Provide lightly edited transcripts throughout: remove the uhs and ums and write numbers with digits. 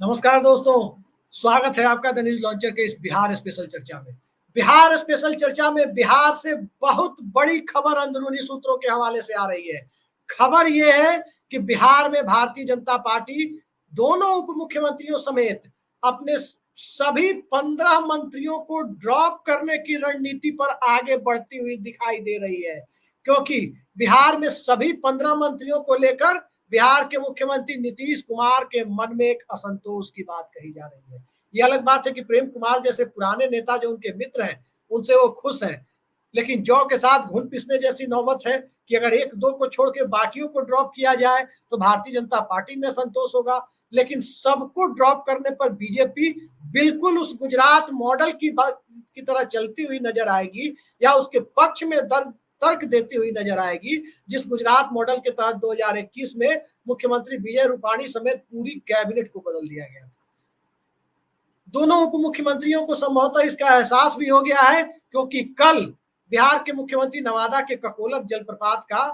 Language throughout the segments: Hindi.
नमस्कार दोस्तों, स्वागत है आपका द न्यूज लॉन्चर के इस बिहार स्पेशल चर्चा में। बिहार स्पेशल चर्चा में बिहार से बहुत बड़ी खबर अंदरूनी सूत्रों के हवाले से आ रही है। खबर यह है कि बिहार में भारतीय जनता पार्टी दोनों उप मुख्यमंत्रियों समेत अपने सभी 15 मंत्रियों को ड्रॉप करने की रणनीति पर आगे बढ़ती हुई दिखाई दे रही है, क्योंकि बिहार में सभी 15 मंत्रियों को लेकर बिहार के मुख्यमंत्री नीतीश कुमार के मन में एक असंतोष की बात कही जा रही है। ये अलग बात है कि प्रेम कुमार जैसे पुराने नेता जो उनके मित्र हैं उनसे वो खुश हैं, लेकिन जौ के साथ घुन पिसने जैसी नौबत है कि अगर एक दो को छोड़ के बाकियों को ड्रॉप किया जाए तो भारतीय जनता पार्टी में संतोष होगा, लेकिन सबको ड्रॉप करने पर बीजेपी बिल्कुल उस गुजरात मॉडल की तरह चलती हुई नजर आएगी या उसके पक्ष में तर्क देती हुई नजर आएगी, जिस गुजरात मॉडल के तहत 2021 में मुख्यमंत्री विजय रूपाणी समेत पूरी कैबिनेट को बदल दिया गया था। दोनों उप मुख्यमंत्रियों को संभवतः इसका एहसास भी हो गया है, क्योंकि कल बिहार के मुख्यमंत्री नवादा के ककोलत जलप्रपात का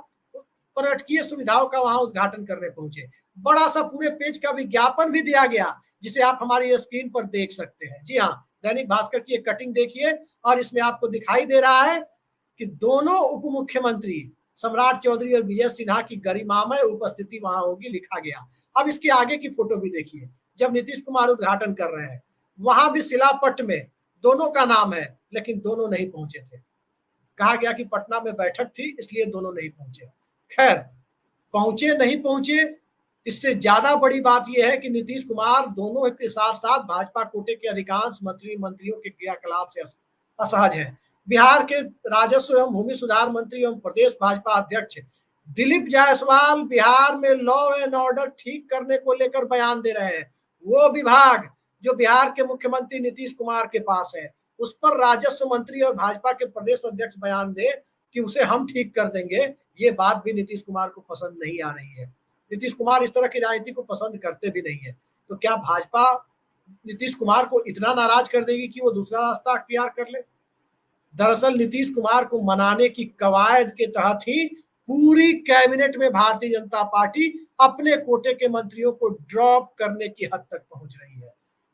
पर्यटकीय सुविधाओं का वहां उद्घाटन करने पहुंचे। बड़ा सा पूरे पेज का विज्ञापन भी दिया गया, जिसे आप हमारी स्क्रीन पर देख सकते हैं। जी हाँ, दैनिक भास्कर की एक कटिंग देखिए और इसमें आपको दिखाई दे रहा है कि दोनों उप मुख्यमंत्री सम्राट चौधरी और विजय सिन्हा की गरिमामय उपस्थिति वहां होगी, लिखा गया। अब इसके आगे की फोटो भी देखिए, जब नीतीश कुमार उद्घाटन कर रहे हैं वहां भी शिलापट में दोनों का नाम है, लेकिन दोनों नहीं पहुंचे थे। कहा गया कि पटना में बैठक थी इसलिए दोनों नहीं पहुंचे। खैर, पहुंचे नहीं पहुंचे, इससे ज्यादा बड़ी बात यह है कि नीतीश कुमार दोनों के साथ साथ भाजपा कोटे के अधिकांश मंत्रियों के क्रियाकलाप से असहज है। बिहार के राजस्व एवं भूमि सुधार मंत्री एवं प्रदेश भाजपा अध्यक्ष दिलीप जायसवाल बिहार में लॉ एंड ऑर्डर ठीक करने को लेकर बयान दे रहे हैं। वो विभाग जो बिहार के मुख्यमंत्री नीतीश कुमार के पास है, उस पर राजस्व मंत्री और भाजपा के प्रदेश अध्यक्ष बयान दे कि उसे हम ठीक कर देंगे, ये बात भी नीतीश कुमार को पसंद नहीं आ रही है। नीतीश कुमार इस तरह की राजनीति को पसंद करते भी नहीं है। तो क्या भाजपा नीतीश कुमार को इतना नाराज कर देगी कि वो दूसरा रास्ता अख्तियार कर ले? दरअसल नीतीश कुमार को मनाने की कवायद के तहत ही पूरी कैबिनेट में भारतीय जनता पार्टी अपने कोटे के मंत्रियों को ड्रॉप करने की हद तक पहुंच रही है।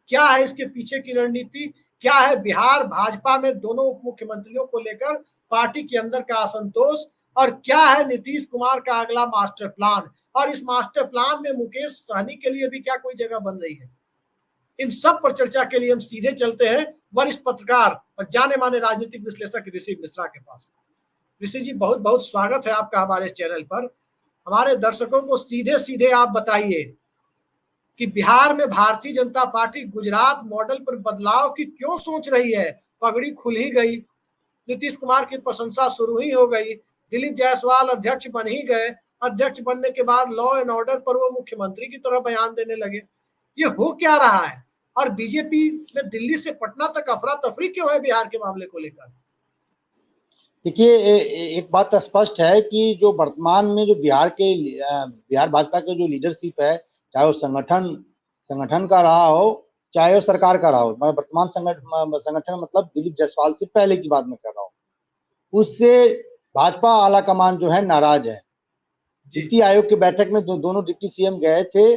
क्या है इसके पीछे की रणनीति? क्या है बिहार भाजपा में दोनों उप मुख्यमंत्रियों को लेकर पार्टी के अंदर का असंतोष, और क्या है नीतीश कुमार का अगला मास्टर प्लान, और इस मास्टर प्लान में मुकेश सहनी के लिए भी क्या कोई जगह बन रही है? इन सब पर चर्चा के लिए हम सीधे चलते हैं वरिष्ठ पत्रकार और जाने माने राजनीतिक विश्लेषक ऋषि मिश्रा के पास। ऋषि जी, बहुत बहुत स्वागत है आपका हमारे चैनल पर। हमारे दर्शकों को सीधे सीधे आप बताइए कि बिहार में भारतीय जनता पार्टी गुजरात मॉडल पर बदलाव की क्यों सोच रही है? पगड़ी खुल ही गई, नीतीश कुमार की प्रशंसा शुरू ही हो गई, दिलीप जायसवाल अध्यक्ष बन ही गए, अध्यक्ष बनने के बाद लॉ एंड ऑर्डर पर वो मुख्यमंत्री की तरह बयान देने लगे। ये हो क्या रहा है? और बीजेपी में दिल्ली से पटना तक अफरा तफरी क्यों है बिहार के मामले को लेकर? देखिए, एक बात स्पष्ट है कि जो वर्तमान में जो बिहार भाजपा के जो लीडरशिप है, चाहे वो संगठन का रहा हो, चाहे वो सरकार का रहा हो, मैं वर्तमान संगठन मतलब दिलीप जायसवाल से पहले की बात में कर रहा हूँ, उससे भाजपा आला कमान जो है नाराज है। नीति आयोग की बैठक में दोनों डिप्टी सीएम गए थे,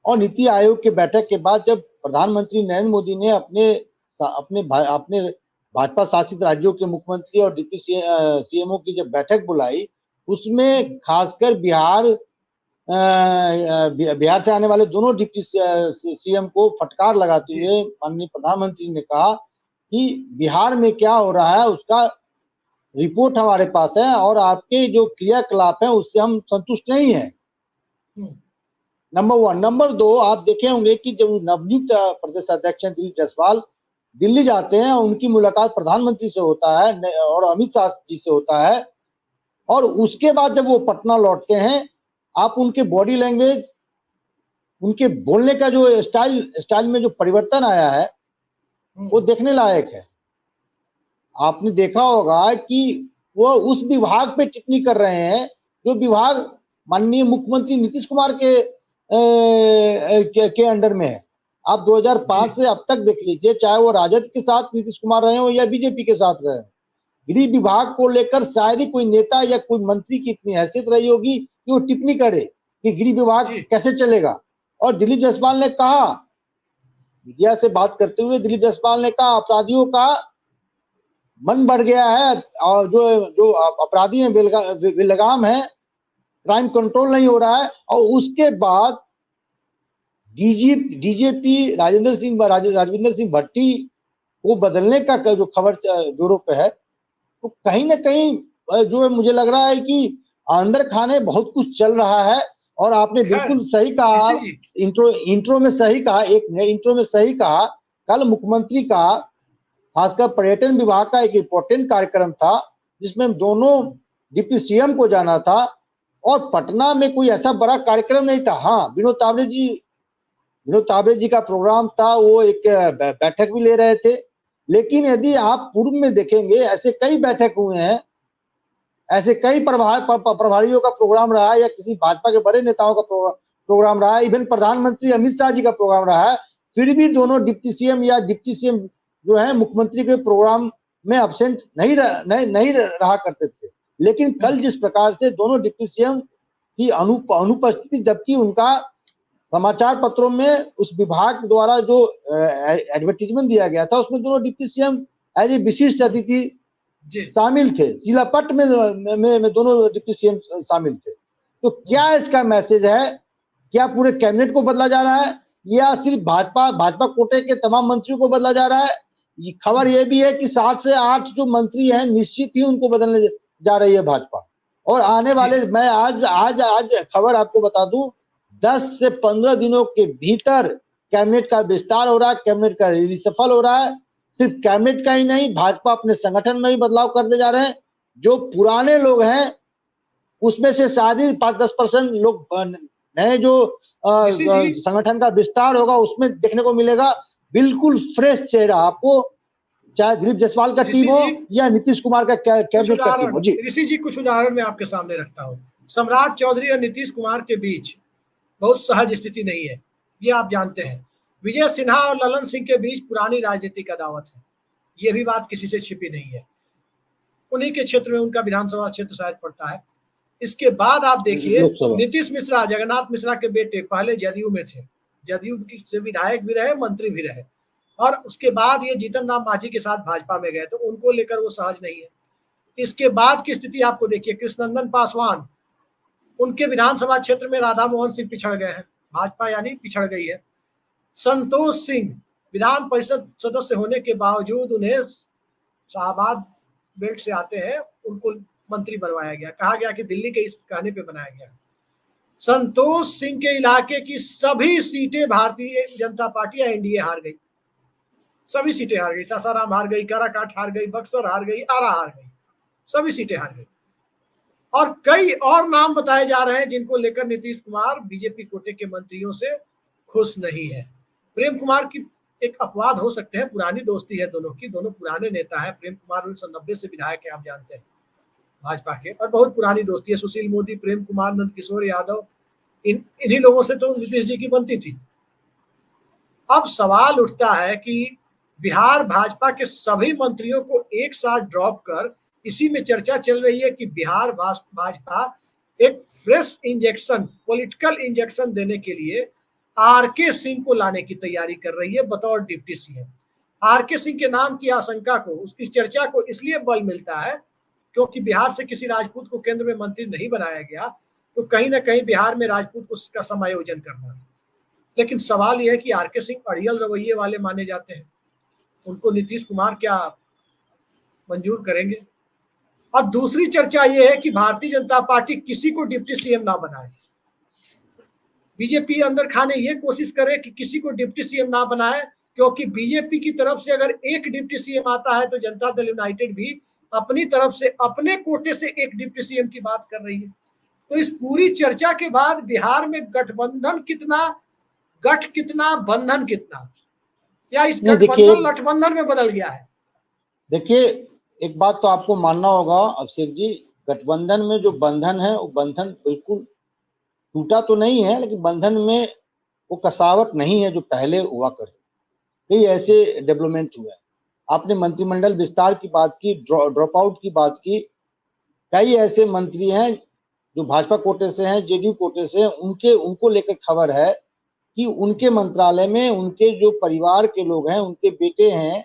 और नीति आयोग की बैठक के बाद जब प्रधानमंत्री नरेंद्र मोदी ने अपने भाजपा शासित राज्यों के मुख्यमंत्री और डिप्टी सीएमओ की जब बैठक बुलाई, उसमें खासकर बिहार से आने वाले दोनों डिप्टी सीएम को फटकार लगाते हुए माननीय प्रधानमंत्री ने कहा कि बिहार में क्या हो रहा है उसका रिपोर्ट हमारे पास है, और आपके जो क्रियाकलाप है उससे हम संतुष्ट नहीं है। नंबर 1। नंबर 2, आप देखे होंगे कि जब नवनियुक्त प्रदेश अध्यक्ष दिलीप जायसवाल दिल्ली जाते हैं, उनकी मुलाकात प्रधानमंत्री से होता है और अमित शाह जी से होता है, और उसके बाद जब वो पटना लौटते हैं, आप उनके बॉडी लैंग्वेज, उनके बोलने का जो स्टाइल में जो परिवर्तन आया है वो देखने लायक है। आपने देखा होगा कि वो उस विभाग पे टिप्पणी कर रहे हैं जो विभाग माननीय मुख्यमंत्री नीतीश कुमार के अंडर में है। आप 2005 से अब तक देख लीजिए, चाहे वो राजद के साथ नीतीश कुमार रहे हो या बीजेपी के साथ रहे, गृह विभाग को लेकर शायद ही कोई नेता या कोई मंत्री की इतनी हैसियत रही होगी कि वो टिप्पणी करे कि गृह विभाग कैसे चलेगा। और दिलीप जायसवाल ने कहा, मीडिया से बात करते हुए दिलीप जायसवाल ने कहा अपराधियों का मन बढ़ गया है और जो जो अपराधी हैं बेलगाम है, क्राइम कंट्रोल नहीं हो रहा है। और उसके बाद डीजीपी राजविंदर सिंह भट्टी को बदलने का जो खबर जोरों पे है, तो कहीं ना कहीं जो मुझे लग रहा है कि अंदर खाने बहुत कुछ चल रहा है। और आपने बिल्कुल सही कहा, इंट्रो में सही कहा, एक इंट्रो में सही कहा, कल मुख्यमंत्री का खासकर पर्यटन विभाग का एक इंपॉर्टेंट कार्यक्रम था जिसमें दोनों डिप्टी सीएम को जाना था और पटना में कोई ऐसा बड़ा कार्यक्रम नहीं था। हाँ, विनोद तावड़े जी का प्रोग्राम था, वो एक बैठक भी ले रहे थे। लेकिन यदि आप पूर्व में देखेंगे ऐसे कई बैठक हुए हैं, ऐसे कई प्रभारियों का प्रोग्राम रहा है या किसी भाजपा के बड़े नेताओं का प्रोग्राम रहा है, इवन प्रधानमंत्री अमित शाह जी का प्रोग्राम रहा है, फिर भी दोनों डिप्टी सीएम या डिप्टी सीएम जो है मुख्यमंत्री के प्रोग्राम में अब्सेंट नहीं रहा करते थे। लेकिन कल जिस प्रकार से दोनों डिप्टी सीएम की अनुपस्थिति, जबकि उनका समाचार पत्रों में उस विभाग द्वारा जो एडवर्टीजमेंट दिया गया था उसमें दोनों डिप्टी सीएम एज ए विशिष्ट अतिथि शामिल थे, शिलापट में दोनों डिप्टी सीएम शामिल थे। तो क्या इसका मैसेज है? क्या पूरे कैबिनेट को बदला जा रहा है या सिर्फ भाजपा कोटे के तमाम मंत्रियों को बदला जा रहा है? खबर यह भी है कि 7 से 8 जो मंत्री हैं निश्चित ही उनको बदलने जा रही है भाजपा। और आने वाले, मैं आज खबर आपको बता दूं, 10 से 15 दिनों के भीतर कैबिनेट का विस्तार हो रहा है, कैबिनेट का रिसफल हो रहा है। सिर्फ कैबिनेट का ही नहीं, भाजपा अपने संगठन में भी बदलाव करने जा रहे हैं। जो पुराने लोग हैं उसमें से शायद ही 5-10% लोग नए जो संगठन का विस्तार होगा उसमें देखने को मिलेगा। बिल्कुल फ्रेश चेहरा आपको, चाहे दिलीप जायसवाल का टीम हो या नीतीश कुमार का कैबिनेट का टीम हो। जी ऋषि जी, कुछ उदाहरण मैं आपके सामने रखता हूँ। सम्राट चौधरी और नीतीश कुमार के बीच बहुत सहज स्थिति नहीं है, ये आप जानते हैं। विजय सिन्हा और ललन सिंह के बीच पुरानी राजनीति का दावत है, ये भी बात किसी से छिपी नहीं है। उन्हीं के क्षेत्र में उनका विधानसभा क्षेत्र शायद पड़ता है। इसके बाद आप देखिए, नीतीश मिश्रा, जगन्नाथ मिश्रा के बेटे, पहले जदयू में थे, जदयू से विधायक भी रहे, मंत्री भी रहे, और उसके बाद ये जीतन राम मांझी के साथ भाजपा में गए, तो उनको लेकर वो सहज नहीं है। इसके बाद की स्थिति आपको देखिए, कृष्णनंदन पासवान, उनके विधानसभा क्षेत्र में राधा मोहन सिंह पिछड़ गए हैं, भाजपा यानी पिछड़ गई है। संतोष सिंह विधान परिषद सदस्य होने के बावजूद उन्हें शाहबाद बेल्ट से आते हैं, उनको मंत्री बनवाया गया, कहा गया कि दिल्ली के इस कहने पे बनाया गया। संतोष सिंह के इलाके की सभी सीटें भारतीय जनता पार्टी या एनडीए हार गई, सभी सीटें हार गई। सासाराम हार गई, काराकाट हार गई, बक्सर हार गई, आरा हार गई, सभी सीटें हार गई। और कई और नाम बताए जा रहे हैं जिनको लेकर नीतीश कुमार बीजेपी कोटे के मंत्रियों से खुश नहीं है। प्रेम कुमार की एक अपवाद हो सकते हैं, पुरानी दोस्ती है दोनों की, दोनों पुराने नेता है। प्रेम कुमार 1990 से विधायक है, आप जानते हैं, भाजपा के, और बहुत पुरानी दोस्ती है। सुशील मोदी, प्रेम कुमार, नंदकिशोर यादव, इन्हीं लोगों से तो नीतीश जी की बनती थी। अब सवाल उठता है कि बिहार भाजपा के सभी मंत्रियों को एक साथ ड्रॉप कर, इसी में चर्चा चल रही है कि बिहार भाजपा एक फ्रेश इंजेक्शन, पॉलिटिकल इंजेक्शन देने के लिए आरके सिंह को लाने की तैयारी कर रही है बतौर डिप्टी सीएम। आरके सिंह के नाम की आशंका को, उसकी चर्चा को इसलिए बल मिलता है क्योंकि बिहार से किसी राजपूत को केंद्र में मंत्री नहीं बनाया गया, तो कहीं ना कहीं बिहार में राजपूत को उसका समायोजन करना है। लेकिन सवाल यह है कि आरके सिंह अड़ियल रवैये वाले माने जाते हैं, उनको नीतीश कुमार क्या मंजूर करेंगे? और दूसरी चर्चा यह है कि भारतीय जनता पार्टी किसी को डिप्टी सीएम ना बनाए। बीजेपी अंदर खाने ये कोशिश करे कि किसी को डिप्टी सीएम ना बनाए, क्योंकि बीजेपी की तरफ से अगर एक डिप्टी सीएम आता है तो जनता दल यूनाइटेड भी अपनी तरफ से, अपने कोटे से एक डिप्टी सीएम की बात कर रही है। तो इस पूरी चर्चा के बाद बिहार में गठबंधन कितना, गठ कितना, बंधन कितना, या इस गठबंधन लठबंधन में बदल गया है? देखिए, एक बात तो आपको मानना होगा अभिषेक जी, गठबंधन में जो बंधन है वो बंधन बिल्कुल टूटा तो नहीं है, लेकिन बंधन में वो कसावट नहीं है जो पहले हुआ करती। कई ऐसे डेवलपमेंट हुए हैं। आपने मंत्रिमंडल विस्तार की बात की, ड्रॉप आउट की बात की। कई ऐसे मंत्री हैं जो भाजपा कोटे से हैं, जेडीयू कोटे से हैं, उनको लेकर खबर है कि उनके मंत्रालय में उनके जो परिवार के लोग हैं, उनके बेटे हैं,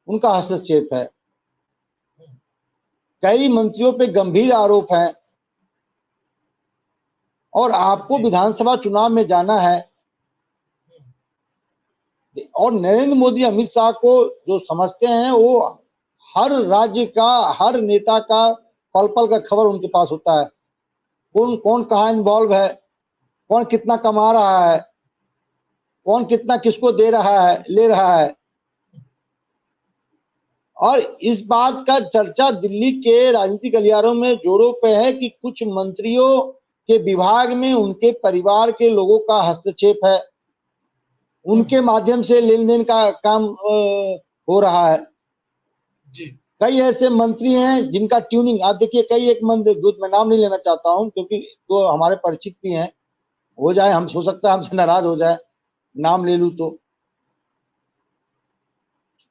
उनका हस्तक्षेप है। कई मंत्रियों पे गंभीर आरोप हैं और आपको विधानसभा चुनाव में जाना है और नरेंद्र मोदी अमित शाह को जो समझते हैं वो हर राज्य का, हर नेता का पल पल का खबर उनके पास होता है। कौन कौन कहाँ इन्वॉल्व है, कौन कितना कमा रहा है, कौन कितना किसको दे रहा है, ले रहा है। और इस बात का चर्चा दिल्ली के राजनीतिक गलियारों में जोरों पे है कि कुछ मंत्रियों के विभाग में उनके परिवार के लोगों का हस्तक्षेप है, उनके माध्यम से लेन देन का काम हो रहा है जी। कई ऐसे मंत्री हैं जिनका ट्यूनिंग, आप देखिए कई एक मंत्री, मैं नाम नहीं लेना चाहता हूं क्योंकि तो हमारे परिचित भी हैं, हो जाए हम, हो सकता है हमसे नाराज हो जाए नाम ले लूं तो।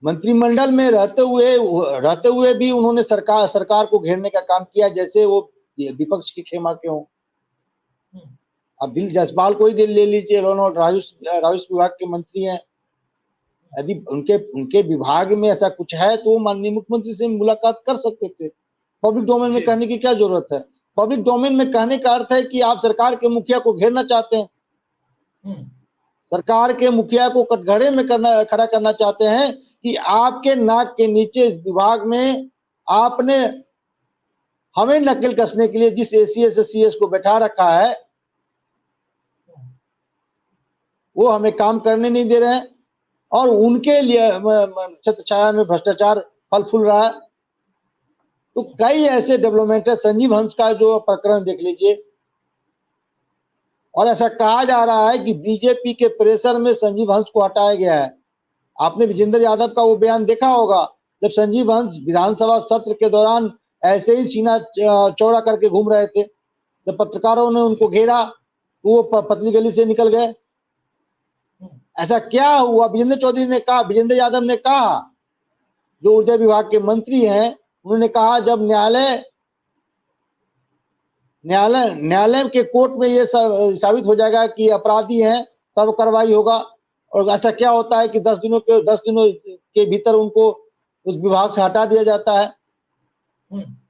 मंत्रिमंडल में रहते हुए भी उन्होंने सरकार को घेरने का काम किया, जैसे वो विपक्ष के खेमा के हों। अब दिल जसपाल को ही ले लीजिए, राजस्व विभाग के मंत्री हैं। यदि उनके विभाग में ऐसा कुछ है तो वो माननीय मुख्यमंत्री से मुलाकात कर सकते थे। पब्लिक डोमेन में कहने की क्या जरूरत है? पब्लिक डोमेन में कहने का अर्थ है कि आप सरकार के मुखिया को घेरना चाहते हैं, सरकार के मुखिया को कटघरे में खड़ा करना चाहते हैं कि आपके नाक के नीचे इस विभाग में आपने हमें नकेल कसने के लिए जिस एसीएस सीएस को बैठा रखा है वो हमें काम करने नहीं दे रहे हैं और उनके लिए छत्र छाया में भ्रष्टाचार फल फूल रहा है। तो कई ऐसे डेवलपमेंट है। संजीव हंस का जो प्रकरण देख लीजिए, और ऐसा कहा जा रहा है कि बीजेपी के प्रेशर में संजीव हंस को हटाया गया है। आपने विजेंद्र यादव का वो बयान देखा होगा, जब संजीव हंस विधानसभा सत्र के दौरान ऐसे ही सीना चौड़ा करके घूम रहे थे, जब पत्रकारों ने उनको घेरा तो वो पतली गली से निकल गए। ऐसा क्या हुआ? विजेंद्र यादव ने कहा, जो ऊर्जा विभाग के मंत्री हैं, उन्होंने कहा जब न्यायालय के कोर्ट में ये साबित हो जाएगा कि अपराधी हैं तब कार्रवाई होगा। और ऐसा क्या होता है कि 10 दिनों के भीतर उनको उस विभाग से हटा दिया जाता है।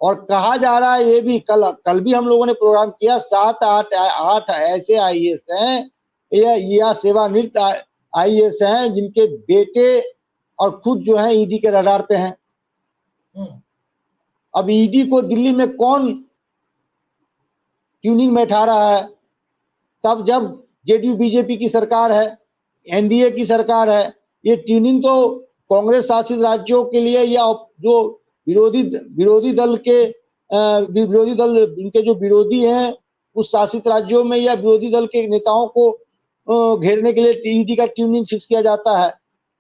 और कहा जा रहा है, ये भी कल भी हम लोगों ने प्रोग्राम किया, 7-8 ऐसे आईएएस हैं या सेवानिवृत्त आईएएस हैं जिनके बेटे और खुद जो है ईडी के रडार पे हैं। अब ईडी को दिल्ली में कौन ट्यूनिंग में उठा रहा है? तब जब जेडीयू बीजेपी की सरकार है, एनडीए की सरकार है। ये ट्यूनिंग तो कांग्रेस शासित राज्यों के लिए या जो विरोधी दल इनके जो विरोधी हैं उस शासित राज्यों में या विरोधी दल के नेताओं को घेरने के लिए ईडी का ट्यूनिंग फिक्स किया जाता है।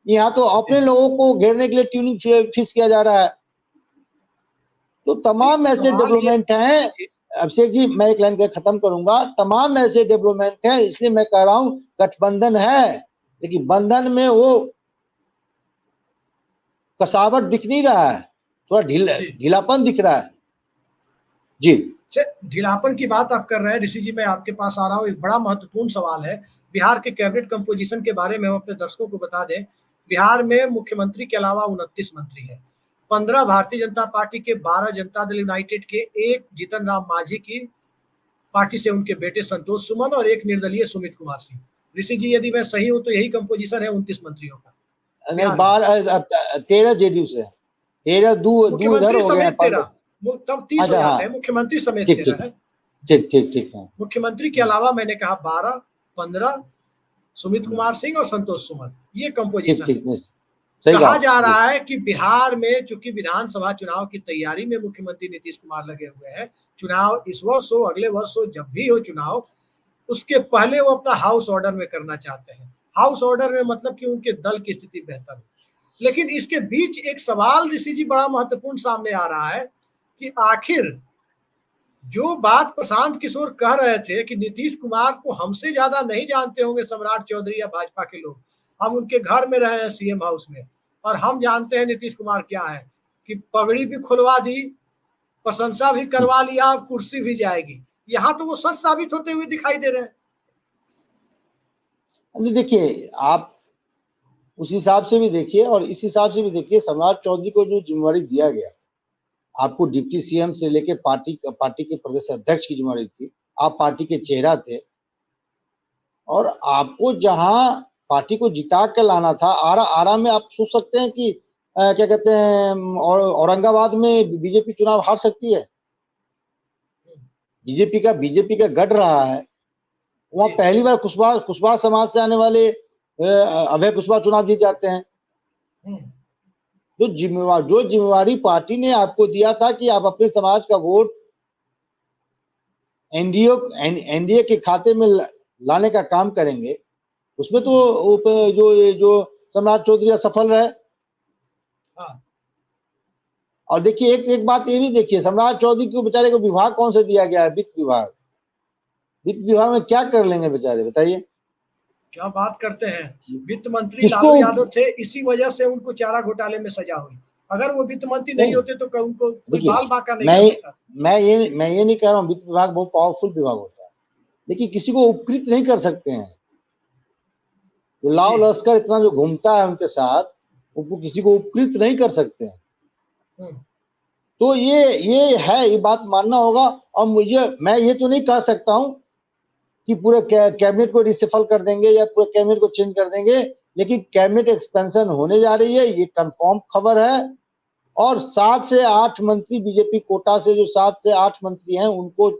यहाँ तो अपने लोगों को घेरने के लिए ट्यूनिंग फिक्स किया जा रहा है। तो तमाम ऐसे डेवलपमेंट हैं। अभिषेक जी, मैं एक लाइन कर खत्म करूंगा। तमाम ऐसे डेवलपमेंट हैं, इसलिए मैं कह रहा हूं गठबंधन है, लेकिन बंधन में वो कसावट दिख नहीं रहा है, थोड़ा ढीलापन दिख रहा है। जी, ढीलापन की बात आप कर रहे हैं ऋषि जी, मैं आपके पास आ रहा हूँ। एक बड़ा महत्वपूर्ण सवाल है बिहार के कैबिनेट कंपोजिशन के बारे में। हम अपने दर्शकों को बता दें, बिहार में मुख्यमंत्री के अलावा 29 मंत्री हैं। 15 भारतीय जनता पार्टी के, 12 जनता दल यूनाइटेड के, 1 जीतन राम मांझी की पार्टी से उनके बेटे संतोष सुमन और 1 निर्दलीय सुमित कुमार सिंह। ऋषि जी, यदि मैं सही हूं तो यही कंपोजिशन है 29 मंत्रियों का। 13 जेडीयू से, 13 दो इधर हो गए, 13 तब 30 हो जाते हैं। मुख्यमंत्री समेत 13 है। ठीक है। मुख्यमंत्री के अलावा मैंने कहा 12, 15 सुमित कुमार सिंह और संतोष सुमन, ये कंपोजिशन है। कहा जा रहा है कि बिहार में चूंकि विधानसभा चुनाव की तैयारी में मुख्यमंत्री नीतीश कुमार लगे हुए हैं, चुनाव इस वर्ष हो, अगले वर्ष हो, जब भी हो चुनाव, उसके पहले वो अपना हाउस ऑर्डर में करना चाहते हैं। हाउस ऑर्डर में मतलब कि उनके दल की स्थिति बेहतर हो। लेकिन इसके बीच एक सवाल ऋषि जी बड़ा महत्वपूर्ण सामने आ रहा है कि आखिर जो बात प्रशांत किशोर कह रहे थे कि नीतीश कुमार को हमसे ज्यादा नहीं जानते होंगे सम्राट चौधरी या भाजपा के लोग, हम उनके घर में रहे हैं सीएम हाउस में, और हम जानते हैं नीतीश कुमार क्या है कि पगड़ी भी खुलवा दी, प्रशंसा भी करवा लिया, कुर्सी भी जाएगी। यहाँ तो वो सच साबित होते हुए दिखाई दे रहे हैं। देखिए, आप उस हिसाब से भी देखिए और इस हिसाब से भी देखिए, सम्राट चौधरी को जो जिम्मेवारी दिया गया, आपको डिप्टी सीएम से लेके पार्टी के प्रदेश अध्यक्ष की जिम्मेवारी थी, आप पार्टी के चेहरा थे और आपको जहां पार्टी को जिता के लाना था, आरा में आप सोच सकते हैं कि क्या कहते हैं, औरंगाबाद में बीजेपी चुनाव हार सकती है। बीजेपी का गढ़ रहा है वहां। पहली बार कुशवाहा समाज से आने वाले अभय कुशवाहा चुनाव जीत जाते हैं। जो जिम्मेवारी पार्टी ने आपको दिया था कि आप अपने समाज का वोट एनडीए के खाते में लाने का काम करेंगे, उसमें तो जो सम्राट चौधरी असफल रहे। और देखिए एक बात ये भी देखिए, सम्राट चौधरी को बेचारे को विभाग कौन सा दिया गया है? वित्त विभाग में क्या कर लेंगे बेचारे, बताइए। क्या बात करते हैं। वित्त मंत्री लालू यादव थे, इसी वजह से उनको चारा घोटाले में सजा हुई। अगर वो वित्त मंत्री नहीं होते तो उनको कोई बाल बांका नहीं कर सकता। मैं ये नहीं कह रहा हूँ, वित्त विभाग बहुत पावरफुल विभाग होता है, लेकिन किसी को उपकृत नहीं कर सकते हैं। तो लाव लश्कर इतना जो घूमता है उनके साथ, उनको किसी को उपकृत नहीं कर सकते हैं। तो ये है, ये बात मानना होगा। और मैं ये तो नहीं कह सकता हूं कि पूरे कैबिनेट को रिशफल कर देंगे या पूरे कैबिनेट को चेंज कर देंगे, लेकिन कैबिनेट एक्सपेंशन होने जा रही है, ये कंफर्म खबर है। और 7 से 8 मंत्री बीजेपी कोटा से, जो 7 से 8 मंत्री हैं उनको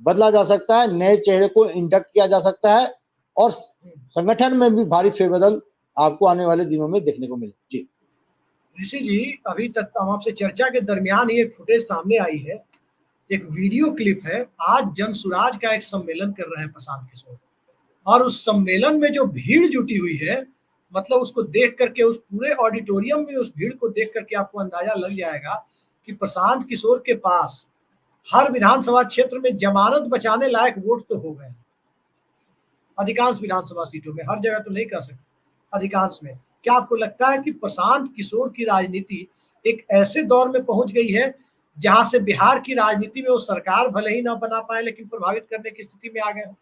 बदला जा सकता है, नए चेहरे को इंडक्ट किया जा सकता है और संगठन में भी भारी फेरबदल आपको आने वाले दिनों में देखने को मिलेगा। जी ऋषि जी, अभी तक हम आपसे चर्चा के दरमियान ही एक फुटेज सामने आई है, एक वीडियो क्लिप है। आज जनसुराज का एक सम्मेलन कर रहे हैं प्रशांत किशोर, और उस सम्मेलन में जो भीड़ जुटी हुई है, मतलब उसको देख करके, उस पूरे ऑडिटोरियम में उस भीड़ को देख करके आपको अंदाजा लग जाएगा कि प्रशांत किशोर के पास हर विधानसभा क्षेत्र में जमानत बचाने लायक वोट तो हो गए, अधिकांश विधानसभा सीटों में, हर जगह तो नहीं कह सकते, अधिकांश में। क्या आपको लगता है कि प्रशांत किशोर की राजनीति एक ऐसे दौर में पहुंच गई है जहां से बिहार की राजनीति में वो सरकार भले ही ना बना पाए लेकिन प्रभावित करने की स्थिति में आ गए हो?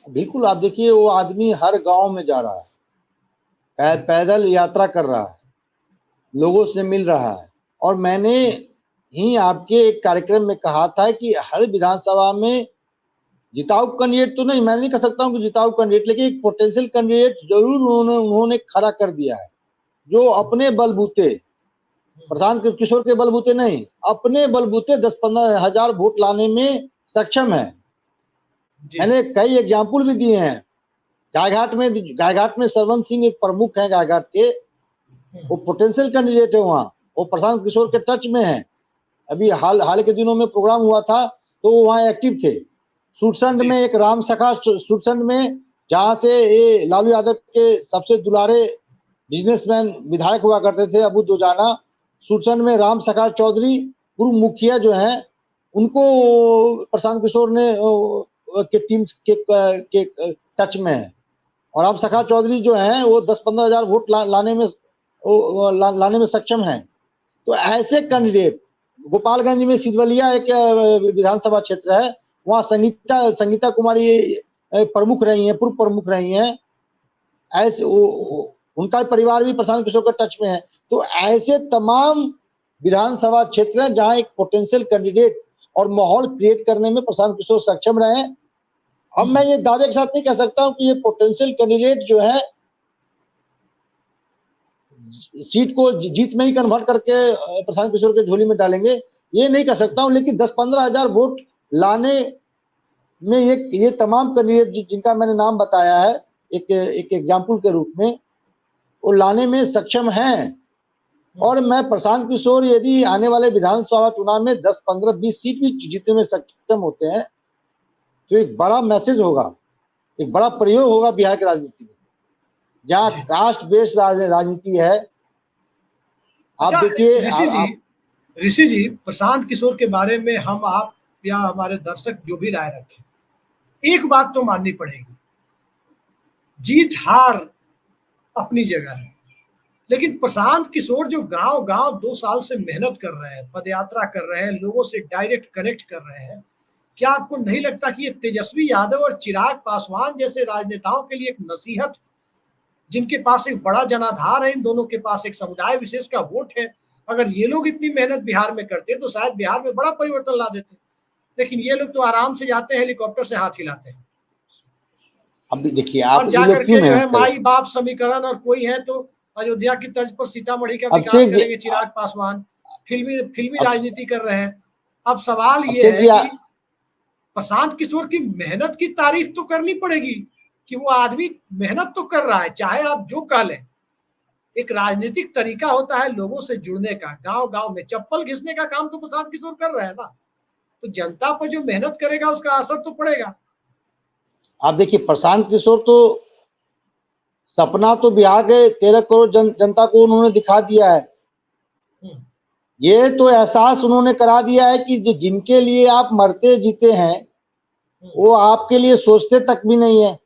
बिल्कुल, आप देखिए वो आदमी हर गांव में जा रहा है, पैदल यात्रा कर रहा है, लोगों से मिल रहा है। और मैंने ही आपके एक कार्यक्रम में कहा था कि हर विधानसभा में जिताऊ कैंडिडेट तो नहीं, मैं नहीं कह सकता हूं कि जिताऊ कैंडिडेट, लेकिन एक पोटेंशियल कैंडिडेट जरूर उन्होंने खड़ा कर दिया है, जो अपने बलबूते, प्रशांत किशोर के बलबूते नहीं, अपने बलबूते 10-15 हजार वोट लाने में सक्षम है। मैंने कई एग्जाम्पल भी दिए हैं। गायघाट में सरवंत सिंह एक प्रमुख है गायघाट के, वो पोटेंशियल कैंडिडेट है वहाँ, वो प्रशांत किशोर के टच में है। अभी हाल के दिनों में प्रोग्राम हुआ था तो वो वहाँ एक्टिव थे। सुरसंड में एक राम सखा, सुरसंड में जहाँ से ये लालू यादव के सबसे दुलारे बिजनेसमैन विधायक हुआ करते थे अबू दोजाना, सुरसंड में राम सखा चौधरी पूर्व मुखिया जो हैं, उनको प्रशांत किशोर ने के टीम के टच में है। और राम सखा चौधरी जो हैं वो 10-15 हजार वोट लाने में सक्षम है। तो ऐसे कैंडिडेट, गोपालगंज में सिद्धवलिया एक विधानसभा क्षेत्र है, वहाँ संगीता कुमारी प्रमुख रही हैं, पूर्व प्रमुख रही हैं। ऐसे उनका परिवार भी प्रशांत किशोर के टच में है। तो ऐसे तमाम विधानसभा क्षेत्र हैं जहाँ एक पोटेंशियल कैंडिडेट और माहौल क्रिएट करने में प्रशांत किशोर सक्षम रहे हैं। अब मैं ये दावे के साथ नहीं कह सकता हूँ कि ये पोटेंशियल कैंडिडेट जो है सीट को जीत में ही कन्वर्ट करके प्रशांत किशोर के झोली में डालेंगे, ये नहीं कह सकता हूँ। लेकिन 10-15 हजार वोट लाने में ये तमाम कैंडिडेट जिनका मैंने नाम बताया है एक एग्जाम्पल के रूप में, वो लाने में सक्षम हैं। और मैं प्रशांत किशोर यदि आने वाले विधानसभा चुनाव में 10, 15, 20 सीट भी जीतने में सक्षम होते हैं तो एक बड़ा मैसेज होगा, एक बड़ा प्रयोग होगा बिहार की राजनीति में, जहाँ कास्ट बेस्ड राजनीति है। आप देखिए ऋषि जी, प्रशांत किशोर के बारे में हम, आप या हमारे दर्शक जो भी राय रखें, एक बात तो माननी पड़ेगी, जीत हार अपनी जगह है, लेकिन प्रशांत किशोर जो गांव गांव 2 साल से मेहनत कर रहे हैं, पदयात्रा कर रहे हैं, लोगों से डायरेक्ट कनेक्ट कर रहे हैं, क्या आपको नहीं लगता कि ये तेजस्वी यादव और चिराग पासवान जैसे राजनेताओं के लिए एक नसीहत, जिनके पास एक बड़ा जनाधार है, इन दोनों के पास एक समुदाय विशेष का वोट है, अगर ये लोग इतनी मेहनत बिहार में करते तो शायद बिहार में बड़ा परिवर्तन ला देते, लेकिन ये लोग तो आराम से जाते हैं, हेलीकॉप्टर से हाथ हिलाते हैं। अब देखिए और आप, ये जाकर लोग क्यों के जो है मेहनत करें? माई बाप समीकरण, और कोई है तो अयोध्या की तर्ज पर सीतामढ़ी का विकास अभिषेक जी, करेंगे चिराग पासवान, फिल्मी फिल्मी राजनीति कर रहे हैं। अब सवाल ये अभिषेक है जी कि प्रशांत किशोर की मेहनत की तारीफ तो करनी पड़ेगी कि वो आदमी मेहनत तो कर रहा है, चाहे आप जो कह लें। एक राजनीतिक तरीका होता है लोगों से जुड़ने का, गांव गांव में चप्पल घिसने का काम तो प्रशांत किशोर कर रहे हैं ना, तो जनता पर जो मेहनत करेगा उसका असर तो पड़ेगा। आप देखिए, प्रशांत किशोर तो सपना तो बिहार के 13 करोड़ जनता को उन्होंने दिखा दिया है। ये तो एहसास उन्होंने करा दिया है कि जो जिनके लिए आप मरते जीते हैं वो आपके लिए सोचते तक भी नहीं है।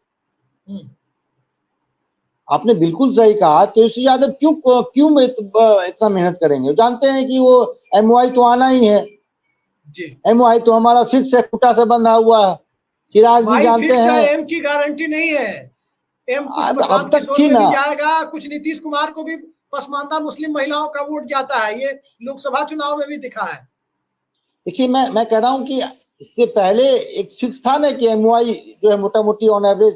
आपने बिल्कुल सही कहा। तेजस्वी यादव क्यों क्यों इतना मेहनत करेंगे? जानते हैं कि वो एमओआई तो आना ही है जी। एमओआई तो हमारा फिक्स है, खुटा से बंधा हुआ है। चिराग जी जानते फिक्स है, हैं, एम की गारंटी नहीं है। एम कुछ अब प्रशांत तक किशोर थी में ना। भी जाएगा, कुछ नीतीश कुमार को भी पसमानदा मुस्लिम महिलाओं का वोट जाता है, ये लोकसभा चुनाव में भी दिखा है। देखिए, मैं कह रहा हूं कि इससे पहले एक फिक्स था ना कि एमओआई जो है मोटा मोटी ऑन एवरेज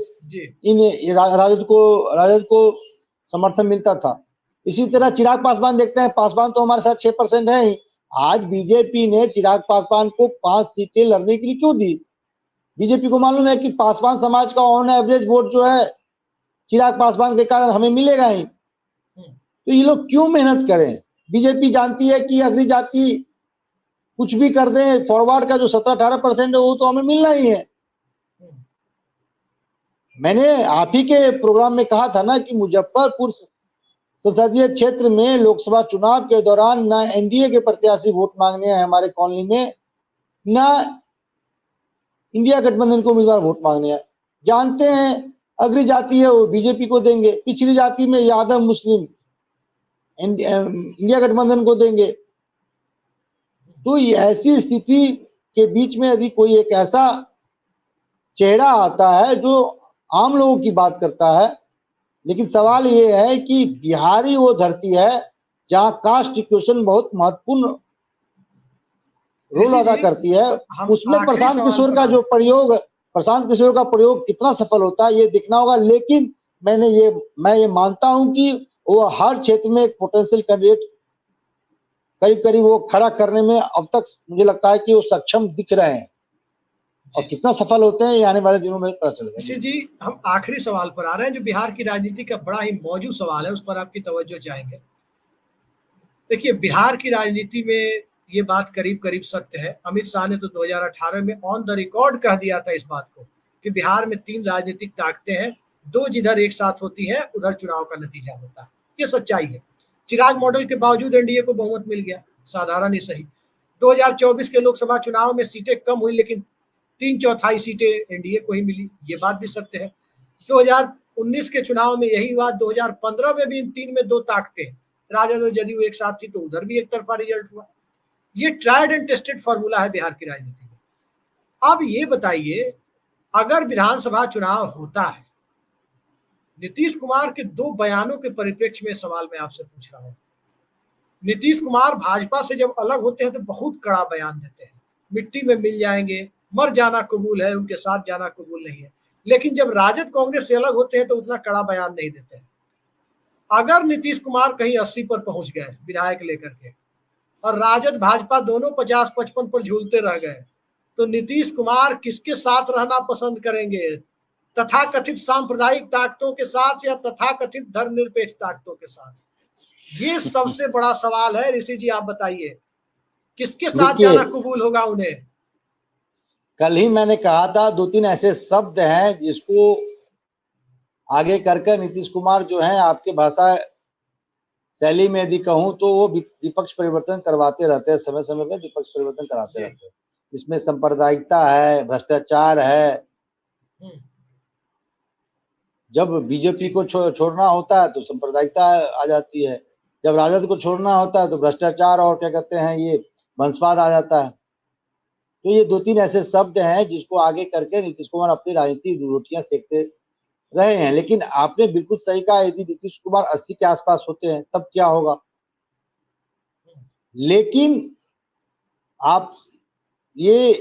इन राजद को समर्थन मिलता था। इसी तरह चिराग पासवान देखते हैं, पासवान तो हमारे साथ 6% है ही। आज बीजेपी ने चिराग पासवान को 5 सीटें लड़ने के लिए क्यों दी? बीजेपी को मालूम है कि पासवान समाज का ऑन एवरेज वोट जो है चिराग पासवान के कारण हमें मिलेगा ही। तो ये लोग क्यों मेहनत करें? बीजेपी जानती है कि अगली जाति कुछ भी कर दें, फॉरवर्ड का जो 17-18% है वो तो हमें मिलना ही है। मैंने आप ही के प्रोग्राम में कहा था ना कि मुजफ्फरपुर संसदीय क्षेत्र में लोकसभा चुनाव के दौरान ना एनडीए के प्रत्याशी वोट मांगने हैं हमारे कॉलोनी में, ना इंडिया गठबंधन को उम्मीदवार वोट मांगने हैं। जानते हैं अगली जाति है वो बीजेपी को देंगे, पिछली जाति में यादव मुस्लिम इंडिया गठबंधन को देंगे। तो ऐसी स्थिति के बीच में यदि कोई एक ऐसा चेहरा आता है जो आम लोगों की बात करता है, लेकिन सवाल ये है कि बिहारी वो धरती है जहां कास्ट इक्वेशन बहुत महत्वपूर्ण रोल अदा करती है। उसमें प्रशांत किशोर का जो प्रयोग, प्रशांत किशोर का प्रयोग कितना सफल होता है ये देखना होगा। लेकिन मैं ये मानता हूं कि वो हर क्षेत्र में एक पोटेंशियल कैंडिडेट करीब करीब वो खड़ा करने में अब तक मुझे लगता है कि वो सक्षम दिख रहे हैं, और कितना सफल होते हैं ये आने वाले दिनों में पता चलेगा। जी, हम आखिरी सवाल पर आ रहे हैं जो बिहार की राजनीति का बड़ा ही मौजूद सवाल है, उस पर आपकी तवज्जो चाहेंगे। देखिए, बिहार की राजनीति में ये बात करीब करीब सत्य है। अमित शाह ने तो 2018 में ऑन द रिकॉर्ड कह दिया था इस बात को कि बिहार में 3 राजनीतिक ताकतें हैं, 2 जिधर एक साथ होती हैं उधर चुनाव का नतीजा होता है। ये सच्चाई है। चिराग मॉडल के बावजूद एनडीए को बहुमत मिल गया, साधारण ही सही। 2024 के लोकसभा चुनाव में सीटें कम हुई लेकिन 3/4 सीटें एनडीए को ही मिली, ये बात भी सत्य है। 2019 के चुनाव में यही हुआ, 2015 में भी इन 3 में 2 ताकतें, राजद और जदयू एक साथ थी तो उधर भी एक तरफा रिजल्ट हुआ। ये ट्राइड एंड टेस्टेड फॉर्मूला है बिहार की राजनीति में। अब ये बताइए, अगर विधानसभा चुनाव होता है, नीतीश कुमार के 2 बयानों के परिप्रेक्ष्य में सवाल मैं आपसे पूछ रहा हूं। नीतीश कुमार भाजपा से जब अलग होते हैं तो बहुत कड़ा बयान देते हैं, मिट्टी में मिल जाएंगे, मर जाना कबूल है, उनके साथ जाना कबूल नहीं है। लेकिन जब राजद कांग्रेस से अलग होते हैं तो उतना कड़ा बयान नहीं देते हैं। अगर नीतीश कुमार कहीं 80 पर पहुंच गए विधायक लेकर के, और राजद भाजपा दोनों 50-55 पर झूलते रह गए, तो नीतीश कुमार किसके साथ रहना पसंद करेंगे? तथाकथित सांप्रदायिक ताकतों के साथ या तथाकथित धर्मनिरपेक्ष ताकतों के साथ? ये सबसे बड़ा सवाल है। ऋषि जी आप बताइए, किसके साथ जाना कबूल होगा उन्हें? कल ही मैंने कहा था 2-3 ऐसे शब्द हैं जिसको आगे करके नीतीश कुमार जो है आपके भाषा शैली में यदि कहूं तो वो विपक्ष परिवर्तन करवाते रहते हैं, समय समय में विपक्ष परिवर्तन कराते रहते हैं। इसमें सांप्रदायिकता है, भ्रष्टाचार है। जब बीजेपी को छोड़ना होता है तो सांप्रदायिकता आ जाती है, जब राजद को छोड़ना होता है तो भ्रष्टाचार और क्या कहते हैं ये वंशवाद आ जाता है। तो ये 2-3 ऐसे शब्द हैं जिसको आगे करके नीतीश कुमार अपनी राजनीतिक रोटियां सेकते रहे हैं। लेकिन आपने बिल्कुल सही कहा, यदि नीतीश कुमार 80 के आसपास होते हैं तब क्या होगा। लेकिन आप ये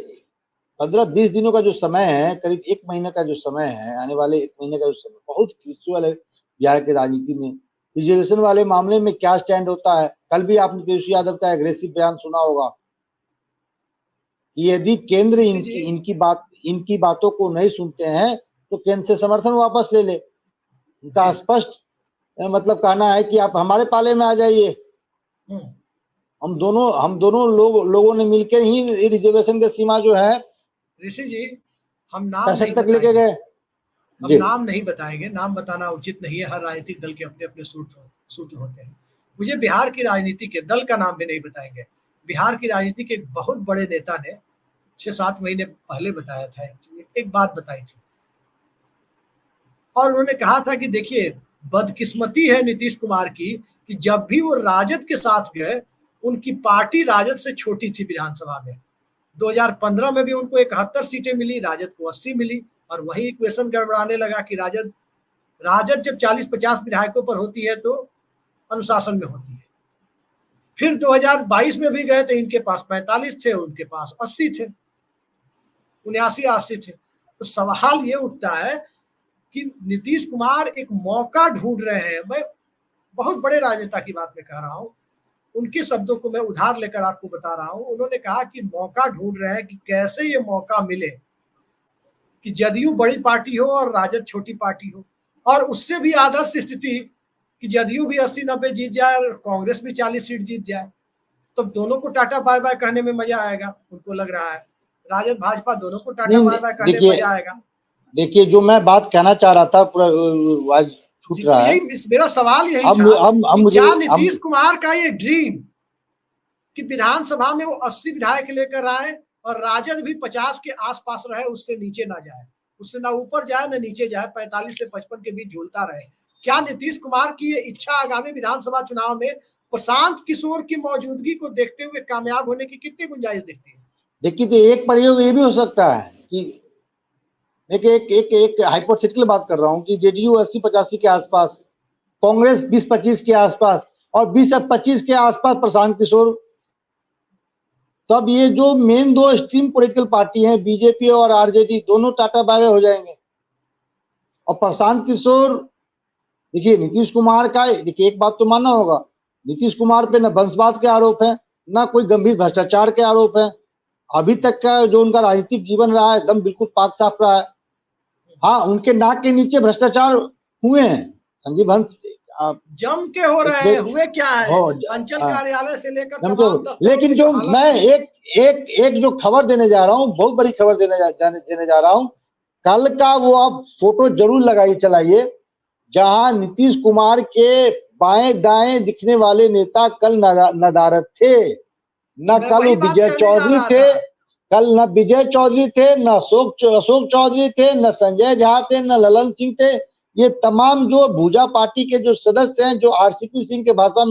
15-20 दिनों का जो समय है, करीब 1 महीने का जो समय है, आने वाले 1 महीने का जो समय बहुत क्रूशियल है बिहार की राजनीति में। रिजर्वेशन वाले मामले में क्या स्टैंड होता है। कल भी आपने तेजस्वी यादव का एग्रेसिव बयान सुना होगा कि यदि केंद्र इनकी बातों को नहीं सुनते हैं तो केंद्र से समर्थन वापस ले ले। उनका स्पष्ट मतलब कहना है कि आप हमारे पाले में आ जाइए। हम दोनों लोगों ने मिलकर ही रिजर्वेशन की सीमा जो है ऋषि जी, हम नाम 65 तक लेके गए। हम नाम नहीं बताएंगे, नाम बताना उचित नहीं है। हर राजनीतिक दल के अपने अपने सूत्र होते हैं। मुझे बिहार की राजनीति के दल का नाम भी नहीं बताएंगे। बिहार की राजनीति के एक बहुत बड़े नेता ने 6-7 महीने पहले बताया था, एक बात बताई थी, और उन्होंने कहा था कि देखिए, बदकिस्मती है नीतीश कुमार की कि जब भी वो राजद के साथ गए, उनकी पार्टी राजद से छोटी थी विधानसभा में। 2015 में भी उनको 71 सीटें मिली, राजद को 80 मिली, और वही इक्वेशन गड़बड़ाने लगा कि राजद जब 40-50 विधायकों पर होती है तो अनुशासन में होती है। फिर 2022 में भी गए तो इनके पास 45 थे, उनके पास 80 थे, 79-80 थे। तो सवाल ये उठता है कि नीतीश कुमार एक मौका ढूंढ रहे हैं। मैं बहुत बड़े राजनेता की बात में कह रहा हूं, उनके शब्दों को मैं उधार लेकर आपको बता रहा हूं। उन्होंने कहा कि मौका ढूंढ रहे हैं कि कैसे ये मौका मिले कि जदयू बड़ी पार्टी हो और राजद छोटी पार्टी हो, और उससे भी आदर्श स्थिति कि जदयू भी 80-90 जीत जाए और कांग्रेस भी 40 सीट जीत जाए, तो दोनों को टाटा बाय बाय कहने में मजा आएगा। उनको लग रहा है राजद भाजपा दोनों को टाटा बाय बाय कहने में मजा आएगा। देखिए, जो मैं बात कहना चाह रहा था पूरा आज छूट रहा है। मेरा सवाल यही था कि क्या नीतीश कुमार का ये ड्रीम कि विधानसभा में वो 80 विधायक लेकर आए और राजद भी 50 के आसपास रहे, उससे नीचे ना जाए, उससे ना ऊपर जाए ना नीचे जाए, 45 से 55 के बीच झूलता रहे, क्या नीतीश कुमार की ये इच्छा आगामी विधानसभा चुनाव में प्रशांत किशोर की मौजूदगी को देखते हुए कामयाब होने की कितनी गुंजाइश दिखती है? देखिए, तो एक प्रयोग ये भी हो सकता है कि एक हाइपोथेटिकल बात कर रहा हूं कि जेडीयू 80-85 के आसपास, कांग्रेस 20-25 के आसपास और 20-25 के आसपास प्रशांत किशोर। तब ये जो मेन 2 स्ट्रीम पॉलिटिकल पार्टी हैं, बीजेपी और आरजेडी, दोनों टाटा बाय बाय हो जाएंगे। और प्रशांत किशोर, देखिए नीतीश कुमार का, देखिए एक बात तो मानना होगा, नीतीश कुमार पे न वंशवाद के आरोप है, ना कोई गंभीर भ्रष्टाचार के आरोप है। अभी तक का जो उनका राजनीतिक जीवन रहा है एकदम बिल्कुल पाक साफ रहा है। हाँ, उनके नाक के नीचे भ्रष्टाचार हुए हैं, संजीव हंस जम के हो रहे हैं, हुए क्या है, अंचल कार्यालय से लेकर तमाम। लेकिन जो मैं एक जो खबर देने जा रहा हूँ, बहुत बड़ी खबर देने जा रहा हूँ। कल का वो आप फोटो जरूर लगाइए, चलाइए, जहां नीतीश कुमार के बाएं दाएं दिखने वाले नेता कल नदारद थे। न कल विजय चौधरी थे, कल न विजय चौधरी थे, न अशोक चौधरी थे, न संजय झा थे, न ललन सिंह थे। ये तमाम जो भूजा पार्टी के जो सदस्य हैं, जो आरसीपी सिंह के भाषा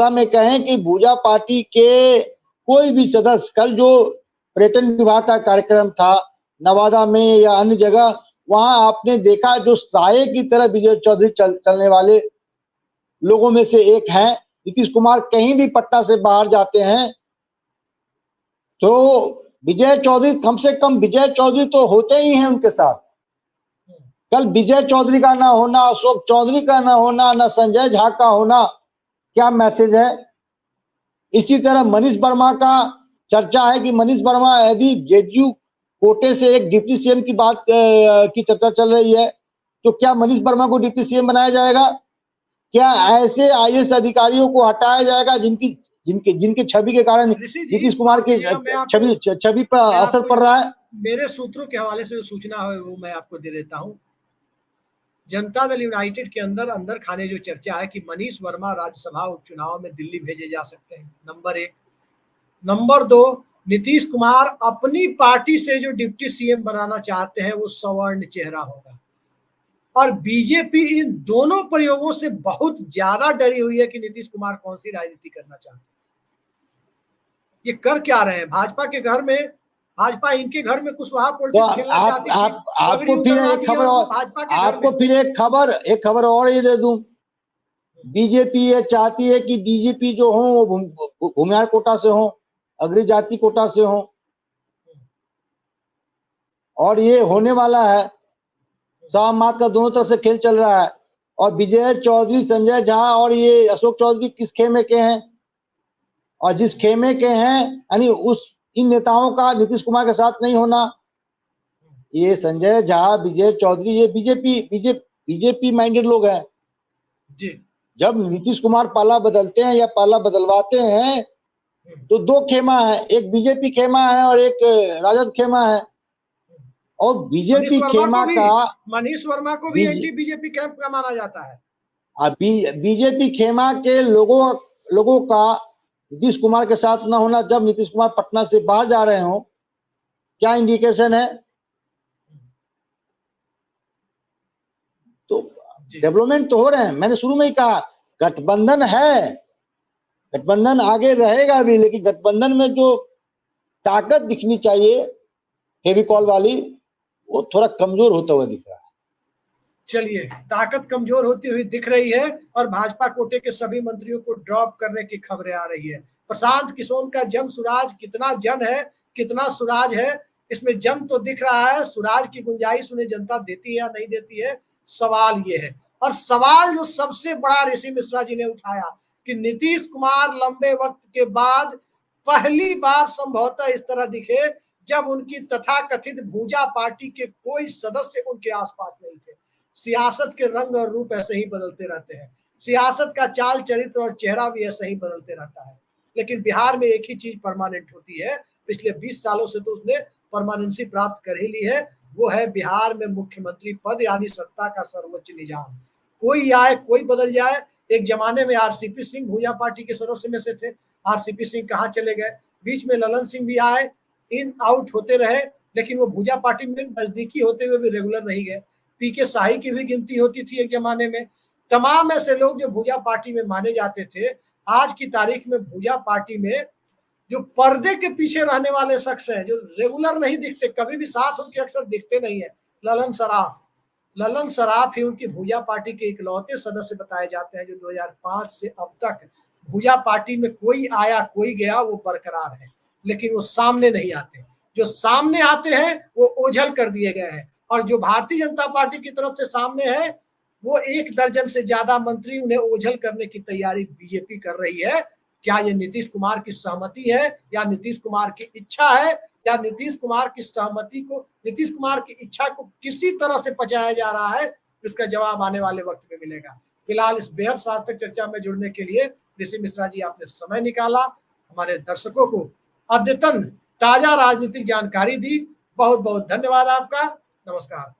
में कहें, कि भूजा पार्टी के कोई भी सदस्य, कल जो पर्यटन विभाग का कार्यक्रम था नवादा में या अन्य जगह, वहां आपने देखा जो साये की तरह विजय चौधरी चलने वाले लोगों में से एक हैं। नीतीश कुमार कहीं भी पट्टा से बाहर जाते हैं तो विजय चौधरी, कम से कम विजय चौधरी तो होते ही हैं उनके साथ। कल विजय चौधरी का ना होना, अशोक चौधरी का ना होना, ना संजय झा का होना, क्या मैसेज है। इसी तरह मनीष वर्मा का चर्चा है कि मनीष वर्मा, यदि जेडीयू कोटे से एक डिप्टी सीएम की बात की चर्चा चल रही है, तो क्या मनीष वर्मा को डिप्टी सीएम बनाया जाएगा? क्या ऐसे आईएएस अधिकारियों को हटाया जाएगा जिनके छवि के कारण नीतीश कुमार की छवि पर असर पड़ रहा है? मेरे सूत्रों के हवाले से जो सूचना है वो मैं आपको दे देता हूं। जनता दल यूनाइटेड के अंदर खाने जो चर्चा है कि मनीष वर्मा राज्यसभा उपचुनाव में दिल्ली भेजे जा सकते हैं, नंबर 1। नंबर 2, नीतीश कुमार अपनी पार्टी से जो डिप्टी सीएम बनाना चाहते हैं वो सवर्ण चेहरा होगा, और बीजेपी इन दोनों प्रयोगों से बहुत ज्यादा डरी हुई है कि नीतीश कुमार कौन सी राजनीति करना चाहते हैं। ये कर क्या रहे हैं? भाजपा के घर में, भाजपा इनके घर में कुशवाहा तो पॉलिटिक्स खेलना चाहती थी, पगड़ी आपको फिर उतरवा एक दिया खबर उनको और, भाजपा के घर आपको में। फिर एक खबर और ये दे दूं। बीजेपी ये चाहती है कि डीजीपी जो हो वो भूमिहार कोटा से हो, अग्र जाति कोटा से हो, और ये होने वाला है। समाज का दोनों तरफ से खेल चल रहा है। और विजय चौधरी, संजय झा और ये अशोक चौधरी किस खेमे के हैं, और जिस खेमे के हैं यानी उस इन नेताओं का नीतीश कुमार के साथ नहीं होना। ये संजय झा, विजय चौधरी, ये बीजेपी माइंडेड लोग हैं। जी। जब नीतीश कुमार पाला बदलते हैं या पाला बदलवाते हैं तो दो खेमा है, एक बीजेपी खेमा है और एक राजद खेमा है। और बीजेपी खेमा का, मनीष वर्मा को भी एंटी बीजेपी कैंप का माना जाता है। बीजेपी खेमा के लोगों का नीतीश कुमार के साथ ना होना, जब नीतीश कुमार पटना से बाहर जा रहे हो, क्या इंडिकेशन है? तो डेवलपमेंट तो हो रहे हैं। मैंने शुरू में ही कहा गठबंधन है, गठबंधन आगे रहेगा भी, लेकिन गठबंधन में जो ताकत दिखनी चाहिए फेविकॉल वाली, वो थोड़ा कमजोर होता हुआ दिख रहा है। चलिए, ताकत कमजोर होती हुई दिख रही है और भाजपा कोटे के सभी मंत्रियों को ड्रॉप करने की खबरें आ रही है। प्रशांत किशोर का जन सुराज कितना जन है, कितना सुराज है, इसमें जन तो दिख रहा है, सुराज की गुंजाइश उन्हें जनता देती है या नहीं देती है, सवाल ये है। और सवाल जो सबसे बड़ा ऋषि मिश्रा जी ने उठाया कि नीतीश कुमार लंबे वक्त के बाद पहली बार संभवतः इस तरह दिखे जब उनकी तथाकथित भूजा पार्टी के कोई सदस्य उनके आसपास नहीं थे। सियासत के रंग और रूप ऐसे ही बदलते रहते हैं, सियासत का चाल चरित्र और चेहरा भी ऐसे ही बदलते रहता है, लेकिन बिहार में एक ही चीज परमानेंट होती है। पिछले 20 सालों से तो उसने परमानेंसी प्राप्त कर ही ली है, वो है बिहार में मुख्यमंत्री पद, यानी सत्ता का सर्वोच्च निजाम। कोई आए कोई बदल जाए। एक जमाने में आरसीपी सिंह भूया पार्टी के सदस्य में से थे, आरसीपी सिंह कहाँ चले गए, बीच में ललन सिंह भी आए, इन आउट होते रहे, लेकिन वो भूजा पार्टी में नजदीकी होते हुए भी रेगुलर नहीं गए। पीके शाही की भी गिनती होती थी एक जमाने में। तमाम ऐसे लोग जो भूजा पार्टी में माने जाते थे, आज की तारीख में भूजा पार्टी में जो पर्दे के पीछे रहने वाले शख्स हैं, जो रेगुलर नहीं दिखते, कभी भी साथ उनके अक्सर दिखते नहीं है, ललन सराफ ही उनकी भूजा पार्टी के इकलौते सदस्य बताए जाते हैं जो 2005 से अब तक भूजा पार्टी में कोई आया कोई गया वो बरकरार है, लेकिन वो सामने नहीं आते। जो सामने आते हैं वो ओझल कर दिए गए हैं, और जो भारतीय जनता पार्टी की तरफ से सामने है वो 1 दर्जन से ज्यादा मंत्री उन्हें ओझल करने की तैयारी बीजेपी कर रही है। क्या ये नीतीश कुमार की सहमति है, या नीतीश कुमार की इच्छा है, या नीतीश कुमार की सहमति को, नीतीश कुमार की इच्छा को किसी तरह से पचाया जा रहा है, इसका जवाब आने वाले वक्त में मिलेगा। फिलहाल इस बेहद सार्थक चर्चा में जुड़ने के लिए ऋषि मिश्रा जी आपने समय निकाला, हमारे दर्शकों को अद्यतन ताजा राजनीतिक जानकारी दी, बहुत बहुत धन्यवाद आपका। नमस्कार।